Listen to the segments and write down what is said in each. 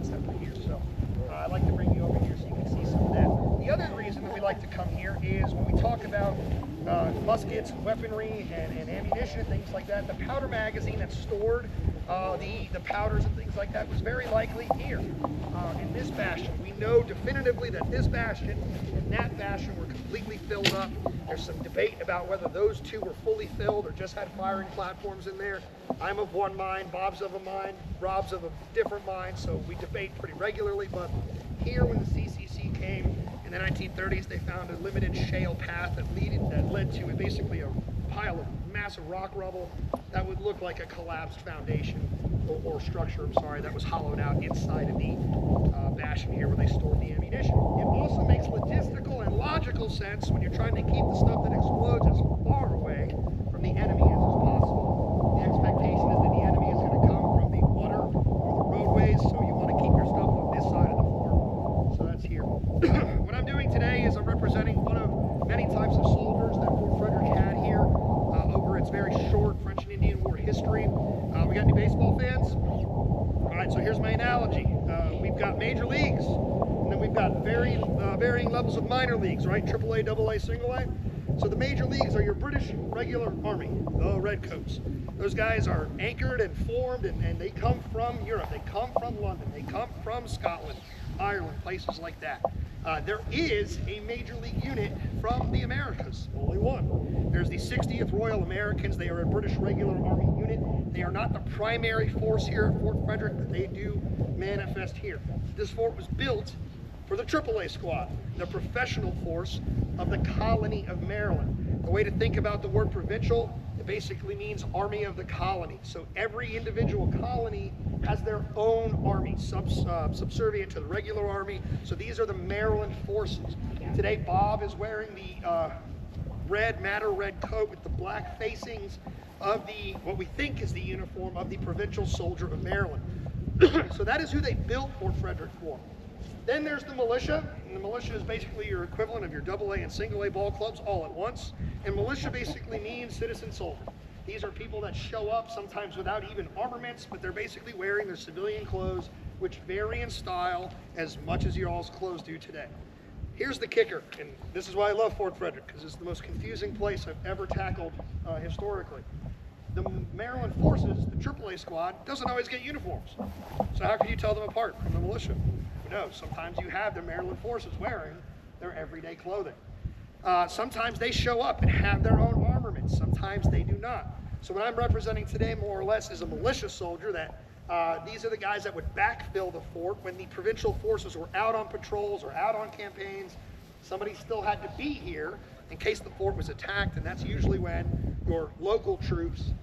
that were here. So I'd like to bring you over here so you can see some of that. The other reason that we like to come here is when we talk about muskets, weaponry, and ammunition and things like that, the powder magazine that stored the powders and things like that was very likely here in this bastion. We know definitively that this bastion and that bastion were completely filled up. There's some debate about whether those two were fully filled or just had firing platforms in there. I'm of one mind, Bob's of a mind, Rob's of a different mind, so we debate pretty regularly. But here, when the CCC came in the 1930s, they found a limited shale path that led to basically a pile of massive rock rubble that would look like a collapsed foundation or structure, I'm sorry, that was hollowed out inside of the bastion here where they stored the ammunition. It also makes logistical and logical sense when you're trying to keep the stuff that explodes as far away from the enemy as possible. The expectation is that the enemy is going to come from the water or the roadways, so you want to keep your stuff on this side of the fort. So that's here. What I'm doing today is I'm representing one of many types of soldiers that Fort Frederick had here over its very short French and Indian War history. We got any baseball fans? All right, so here's my analogy. We've got major leagues, and then we've got varying levels of minor leagues, right? AAA, AA, single A. So the major leagues are your British regular army, the Redcoats. Those guys are anchored and formed, and they come from Europe. They come from London. They come from Scotland, Ireland, places like that. There is a major league unit from the Americas, only one. There's the 60th Royal Americans. They are a British regular army unit. They are not the primary force here at Fort Frederick, but they do manifest here. This fort was built for the AAA squad, the professional force of the colony of Maryland. The way to think about the word provincial, it basically means army of the colony. So every individual colony has their own army, subservient to the regular army. So these are the Maryland forces. Today, Bob is wearing the madder red coat with the black facings of what we think is the uniform of the provincial soldier of Maryland. So that is who they built Fort Frederick for. Then there's the militia, and the militia is basically your equivalent of your AA and single A ball clubs all at once. And militia basically means citizen soldier. These are people that show up sometimes without even armaments, but they're basically wearing their civilian clothes, which vary in style as much as your all's clothes do today. Here's the kicker, and this is why I love Fort Frederick, because it's the most confusing place I've ever tackled historically. The Maryland forces, the AAA squad, doesn't always get uniforms. So how can you tell them apart from the militia? No, sometimes you have the Maryland forces wearing their everyday clothing. Sometimes they show up and have their own armaments. Sometimes they do not. So what I'm representing today, more or less, is a militia soldier that these are the guys that would backfill the fort when the provincial forces were out on patrols or out on campaigns. Somebody still had to be here in case the fort was attacked, and that's usually when your local troops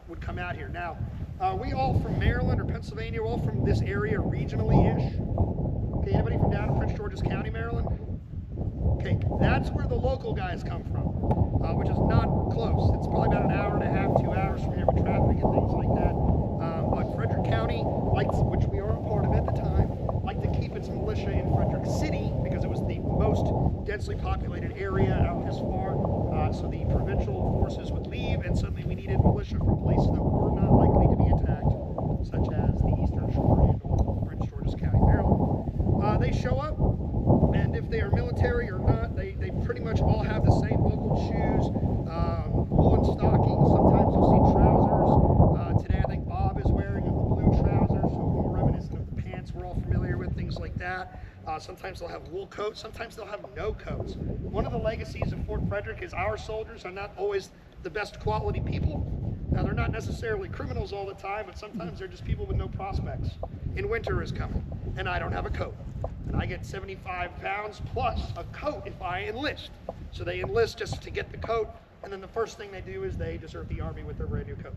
would come out here. Now, we all from Maryland or Pennsylvania, we're all from this area regionally-ish. Okay, anybody from down in Prince George's County, Maryland? Okay, that's where the local guys come from, which is not close. It's probably about an hour and a half, 2 hours from here with traffic and things like that. But Frederick County, which we are a part of at the time, liked to keep its militia in Frederick City because it was the most densely populated area out this far. So the provincial forces would leave, and suddenly we needed militia for places that were not likely to be attacked, such as the Eastern Shore and or Prince George's County, Maryland. They show up, and if they are military or not, they pretty much all have the same buckled shoes, woolen stockings. Sometimes you'll see trousers. Today I think Bob is wearing a blue trouser, so more reminiscent of the pants we're all familiar with, things like that. Sometimes they'll have wool coats, sometimes they'll have no coats. One of the legacies of Fort Frederick is our soldiers are not always the best quality people. Now, they're not necessarily criminals all the time, but sometimes they're just people with no prospects. And winter is coming, and I don't have a coat. And I get 75 pounds plus a coat if I enlist. So they enlist just to get the coat, and then the first thing they do is they desert the Army with their brand new coat.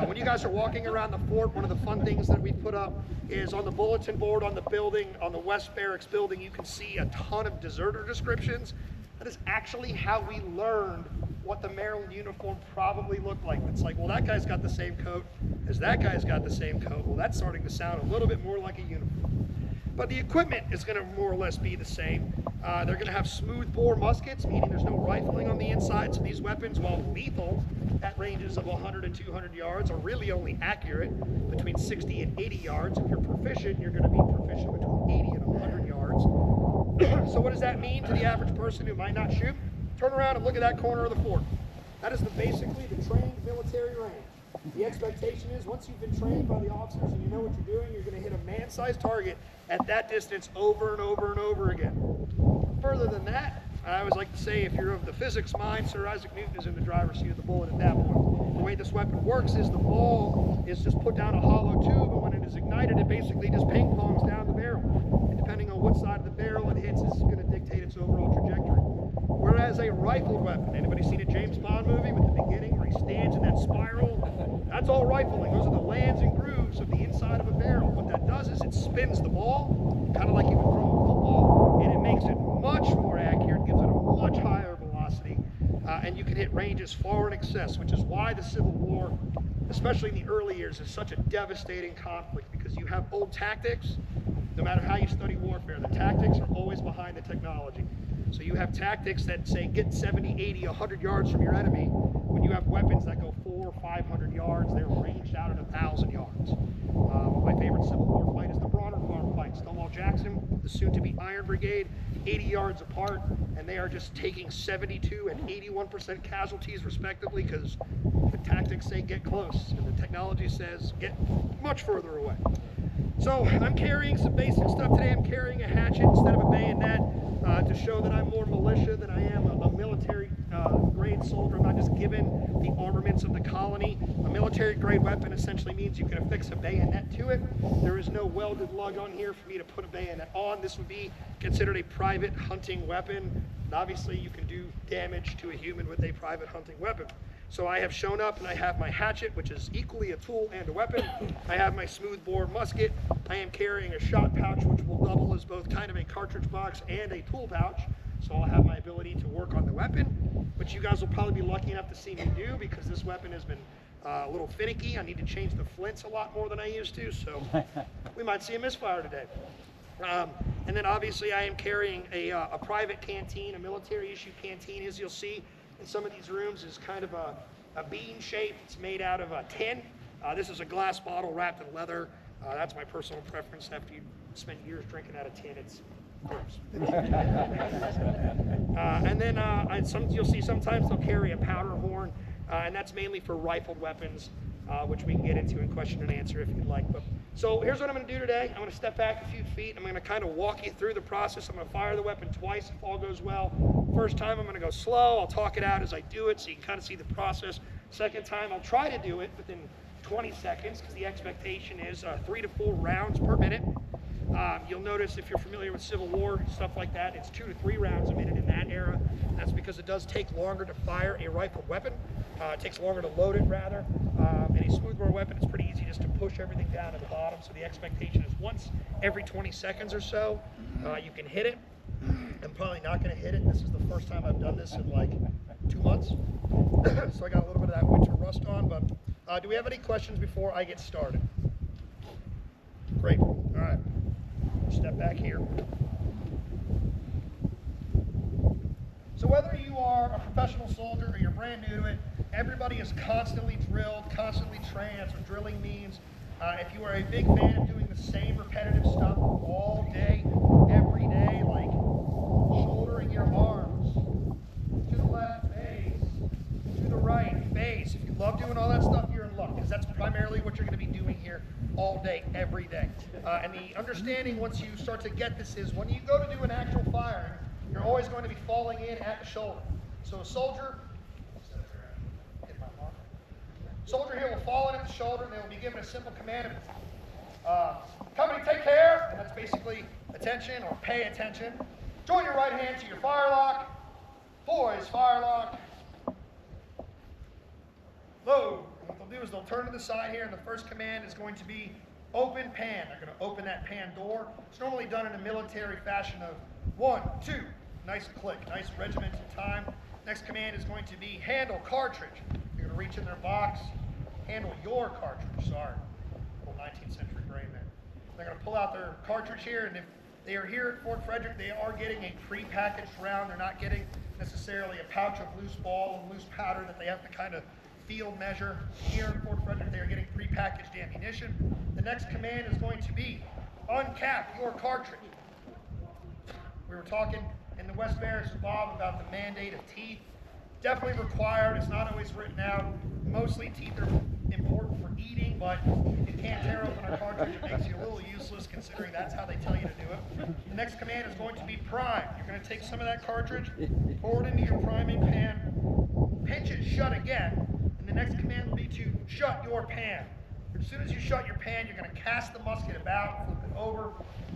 When you guys are walking around the fort, one of the fun things that we put up is on the bulletin board on the building, on the West Barracks building, you can see a ton of deserter descriptions. That is actually how we learned what the Maryland uniform probably looked like. It's like, well, that guy's got the same coat as that guy's got the same coat. Well, that's starting to sound a little bit more like a uniform. But the equipment is going to more or less be the same. They're going to have smooth bore muskets, meaning there's no rifling on the inside. So these weapons, while lethal at ranges of 100 and 200 yards, are really only accurate between 60 and 80 yards. If you're proficient, you're going to be proficient between 80 and 100 yards. So what does that mean to the average person who might not shoot? Turn around and look at that corner of the fort. That is basically the trained military range. The expectation is once you've been trained by the officers and you know what you're doing, you're going to hit a man-sized target at that distance over and over and over again. Further than that, I always like to say, if you're of the physics mind, Sir Isaac Newton is in the driver's seat of the bullet at that point. The way this weapon works is the ball is just put down a hollow tube, and when it is ignited, it basically just ping pongs down the barrel. And depending on what side of the barrel it hits is going to dictate its overall trajectory. Whereas a rifled weapon, anybody seen a James Bond movie with the beginning where he stands in that spiral? That's all rifling. Those are the lands and grooves of the inside of a barrel. What that does is it spins the ball, kind of like you would throw a football, and it makes it much more accurate, gives it a much higher velocity, and you can hit ranges far in excess, which is why the Civil War, especially in the early years, is such a devastating conflict, because you have old tactics. No matter how you study warfare, the tactics are always behind the technology. So you have tactics that say get 70, 80, 100 yards from your enemy, when you have weapons that go 400 or 500 yards, they're ranged out at 1,000 yards. My favorite Civil War fight is the Bronner Farm fight. Stonewall Jackson, the soon-to-be Iron Brigade, 80 yards apart, and they are just taking 72 and 81% casualties respectively, because the tactics say get close, and the technology says get much further away. So I'm carrying some basic stuff today. I'm carrying a hatchet instead of a bayonet to show that I'm more militia than I am a military grade soldier. I'm not just given the armaments of the colony. A military grade weapon essentially means you can affix a bayonet to it. There is no welded lug on here for me to put a bayonet on. This would be considered a private hunting weapon. And obviously you can do damage to a human with a private hunting weapon. So I have shown up and I have my hatchet, which is equally a tool and a weapon. I have my smoothbore musket. I am carrying a shot pouch, which will double as both kind of a cartridge box and a tool pouch. So I'll have my ability to work on the weapon, which you guys will probably be lucky enough to see me do, because this weapon has been a little finicky. I need to change the flints a lot more than I used to, so we might see a misfire today. And then obviously I am carrying a private canteen, a military issue canteen, as you'll see in some of these rooms, is kind of a bean shape. It's made out of tin. This is a glass bottle wrapped in leather. That's my personal preference. After you spend years drinking out of tin, it's gross. And then you'll see sometimes they'll carry a powder horn, and that's mainly for rifled weapons, which we can get into in question and answer if you'd like. But so here's what I'm going to do today. I'm going to step back a few feet. I'm going to kind of walk you through the process. I'm going to fire the weapon twice if all goes well. First time I'm going to go slow. I'll talk it out as I do it so you can kind of see the process. Second time I'll try to do it within 20 seconds, because the expectation is 3 to 4 rounds per minute. You'll notice, if you're familiar with Civil War, stuff like that, it's 2 to 3 rounds a minute in that era. That's because it does take longer to fire a rifled weapon. It takes longer to load it, rather. In a smoothbore weapon, it's pretty easy just to push everything down to the bottom. So the expectation is once every 20 seconds or so, you can hit it. I'm probably not going to hit it. This is the first time I've done this in like 2 months. So I got a little bit of that winter rust on. But do we have any questions before I get started? Great. All right. Step back here. So whether you are a professional soldier or you're brand new to it, everybody is constantly drilled, constantly trained. That's what drilling means. If you are a big fan of doing the same repetitive stuff all day, every day, like shouldering your arms to the left, face, to the right, face. If you love doing all that stuff, you're in luck, because that's primarily what you're going to be doing here all day, every day. And the understanding, once you start to get this, is when you go to do an actual firing, you're always going to be falling in at the shoulder. So a soldier here will fall in at the shoulder, and they will be given a simple command of company, take care, and that's basically attention or pay attention. Join your right hand to your firelock. Boys, firelock. Load. What they'll do is they'll turn to the side here, and the first command is going to be open pan. They're going to open that pan door. It's normally done in a military fashion of 1, 2. Nice click, nice regimented time. Next command is going to be handle cartridge. You're going to reach in their box, handle your cartridge. Sorry, little 19th century brain there. They're going to pull out their cartridge here, and if They are here at Fort Frederick. They are getting a pre-packaged round. They're not getting necessarily a pouch of loose ball and loose powder that they have to kind of field measure. Here at Fort Frederick, they are getting pre-packaged ammunition. The next command is going to be uncap your cartridge. We were talking in the West Barracks with Bob about the mandate of teeth. Definitely required. It's not always written out. Mostly teeth are important for eating, but if you can't tear open a cartridge, it makes you a little useless considering that's how they tell you to do it. The next command is going to be prime. You're going to take some of that cartridge, pour it into your priming pan, pinch it shut again, and the next command will be to shut your pan. As soon as you shut your pan, you're going to cast the musket about, flip it over,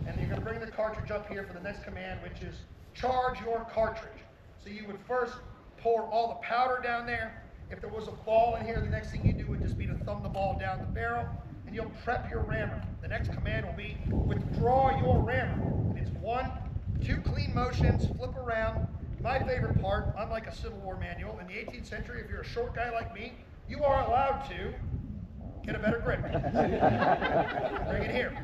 and you're going to bring the cartridge up here for the next command, which is charge your cartridge. So you would first pour all the powder down there. If there was a ball in here, the next thing you do would just be to thumb the ball down the barrel, and you'll prep your rammer. The next command will be withdraw your rammer. And it's 1, 2 clean motions, flip around. My favorite part, unlike a Civil War manual, in the 18th century, if you're a short guy like me, you are allowed to get a better grip. Bring it here.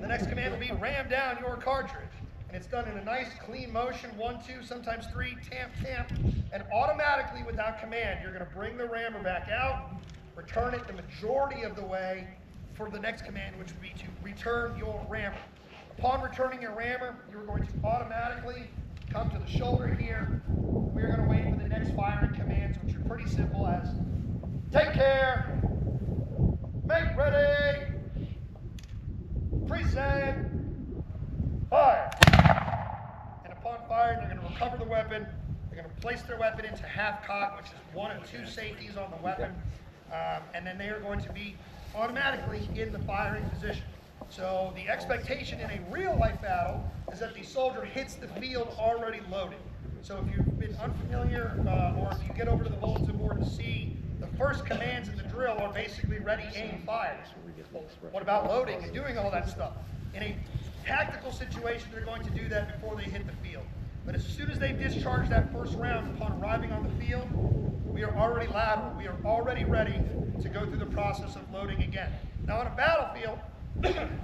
The next command will be ram down your cartridge. And it's done in a nice clean motion, 1, 2, sometimes 3, tamp, tamp. And automatically without command, you're going to bring the rammer back out, return it the majority of the way for the next command, which would be to return your rammer. Upon returning your rammer, you're going to automatically come to the shoulder here. We're going to wait for the next firing commands, which are pretty simple as take care, make ready, present, fire. And upon firing, they're going to recover the weapon. They're going to place their weapon into half cock, which is 1 of 2 safeties on the weapon. And then they are going to be automatically in the firing position. So the expectation in a real life battle is that the soldier hits the field already loaded. So if you've been unfamiliar, or if you get over to the bulletin board to see, the first commands in the drill are basically ready, aim, fire. What about loading and doing all that stuff? In a tactical situation, they're going to do that before they hit the field. But as soon as they discharge that first round upon arriving on the field, we are already lateral. We are already ready to go through the process of loading again. Now on a battlefield,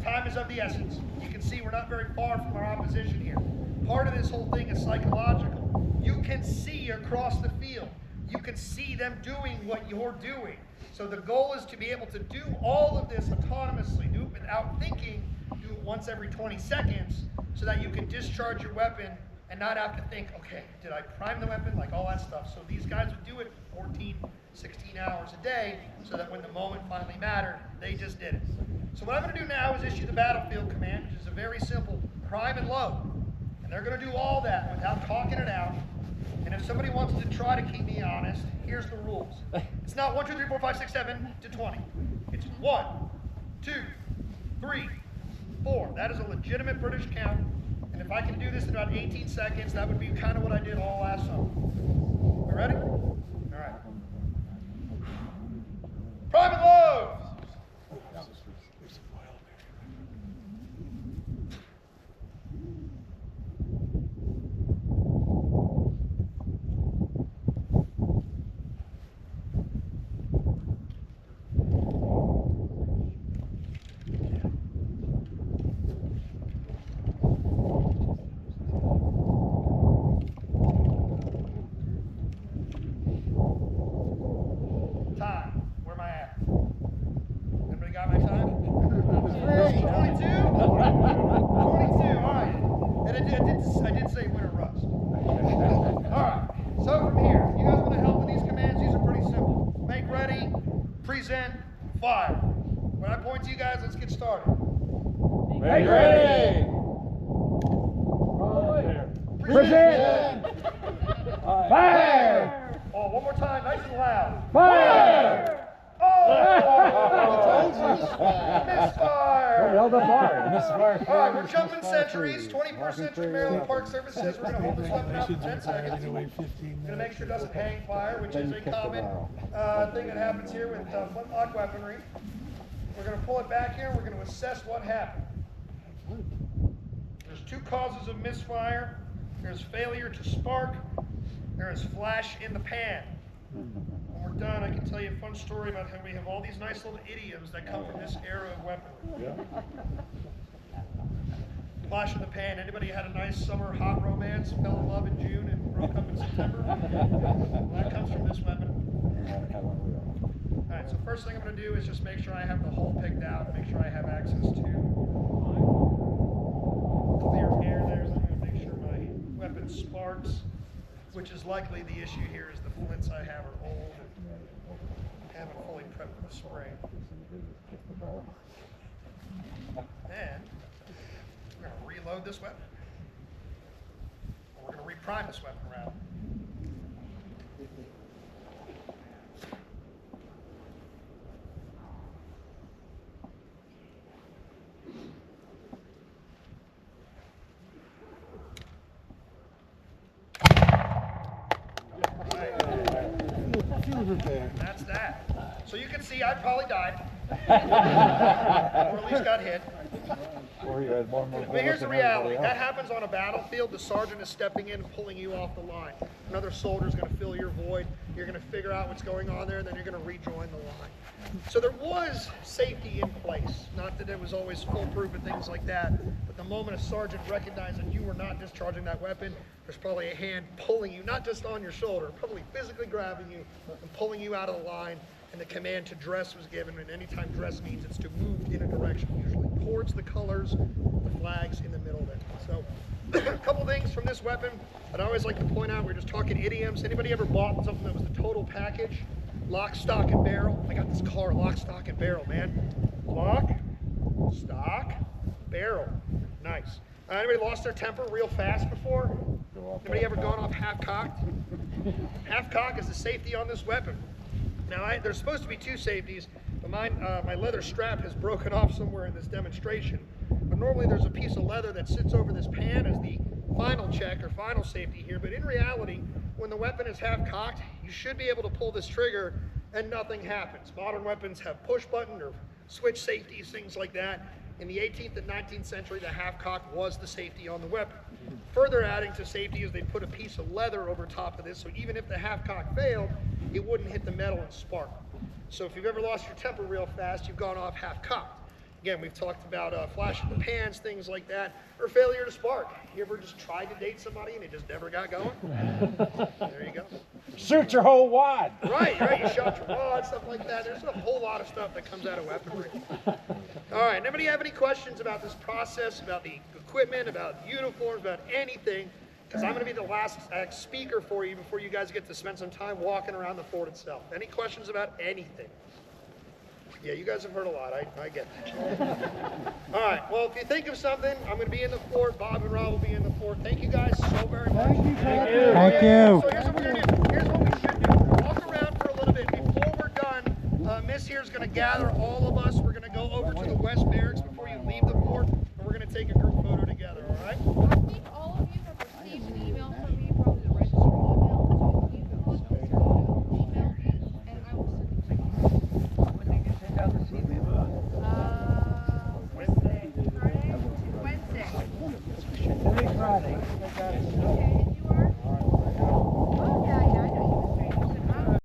time is of the essence. You can see we're not very far from our opposition here. Part of this whole thing is psychological. You can see across the field. You can see them doing what you're doing. So the goal is to be able to do all of this autonomously, do it without thinking, do it once every 20 seconds, so that you can discharge your weapon and not have to think, okay, did I prime the weapon, like all that stuff. So these guys would do it 14, 16 hours a day, so that when the moment finally mattered, they just did it. So what I'm going to do now is issue the battlefield command, which is a very simple prime and load. And they're going to do all that without talking it out. And if somebody wants to try to keep me honest, here's the rules. It's not 1, 2, 3, 4, 5, 6, 7 to 20. It's 1, 2, 3, 4. That is a legitimate British count. And if I can do this in about 18 seconds, that would be kind of what I did all last summer. We ready? All right. Prime and load! Present, fire. When I point to you guys, let's get started. Make ready. Present. Fire. Oh, one more time, nice and loud. Fire. Oh! Misfire! Well done, fire. Misfire. All right, we're jumping centuries. 21st century Maryland Park Services. We're going to hold this weapon out for 10 seconds. Going to make sure it doesn't hang fire, which is a common thing that happens here with flintlock weaponry. We're going to pull it back here. We're going to assess what happened. There's 2 causes of misfire. There's failure to spark. There is flash in the pan. When we're done, I can tell you a fun story about how we have all these nice little idioms that come from this era of weaponry. Flash in the pan. Anybody had a nice summer hot romance, fell in love in June and broke up in September? Well, that comes from this weapon. Alright, so first thing I'm going to do is just make sure I have the hole picked out, make sure I have access to clear air there, so I'm going to make sure my weapon sparks, which is likely the issue here is the flints I have are old and haven't fully prepped for the spray. Then, we're going to reload this weapon. We're going to reprime this weapon rather. That's that. So you can see I probably died. Or at least got hit. But here's the reality. That happens on a battlefield. The sergeant is stepping in and pulling you off the line. Another soldier is going to fill your void. You're going to figure out what's going on there, and then you're going to rejoin the line. So there was safety in place. Not that it was always foolproof and things like that, but the moment a sergeant recognized that you were not discharging that weapon, there's probably a hand pulling you, not just on your shoulder, probably physically grabbing you and pulling you out of the line, and the command to dress was given, and anytime dress means it's to move in a direction, usually towards the colors, the flags in the middle there. So a couple things from this weapon I'd always like to point out. We're just talking idioms. Anybody ever bought something that was the total package? Lock, stock, and barrel. I got this car, lock, stock, and barrel, man. Lock, stock, barrel. Nice. Anybody lost their temper real fast before? Anybody ever gone off half-cocked? Half-cock is the safety on this weapon. Now, there's supposed to be two safeties, but my leather strap has broken off somewhere in this demonstration. But normally there's a piece of leather that sits over this pan as the final check or final safety here. But in reality, when the weapon is half-cocked, you should be able to pull this trigger and nothing happens. Modern weapons have push button or switch safeties, things like that. In the 18th and 19th century, the half-cock was the safety on the weapon. Further adding to safety is they put a piece of leather over top of this, so even if the half-cock failed, it wouldn't hit the metal and spark. So if you've ever lost your temper real fast, you've gone off half-cocked. Again, we've talked about flashing the pans, things like that, or failure to spark. You ever just tried to date somebody and it just never got going? There you go. Shoot your whole wad. Right. You shot your wad, stuff like that. There's a whole lot of stuff that comes out of weaponry. All right, anybody have any questions about this process, about the equipment, about uniforms, about anything? Because I'm going to be the last speaker for you before you guys get to spend some time walking around the fort itself. Any questions about anything? Yeah, you guys have heard a lot. I get that. All right, well, if you think of something, I'm going to be in the fort. Bob and Rob will be in the fort. Thank you guys so very much. Thank you.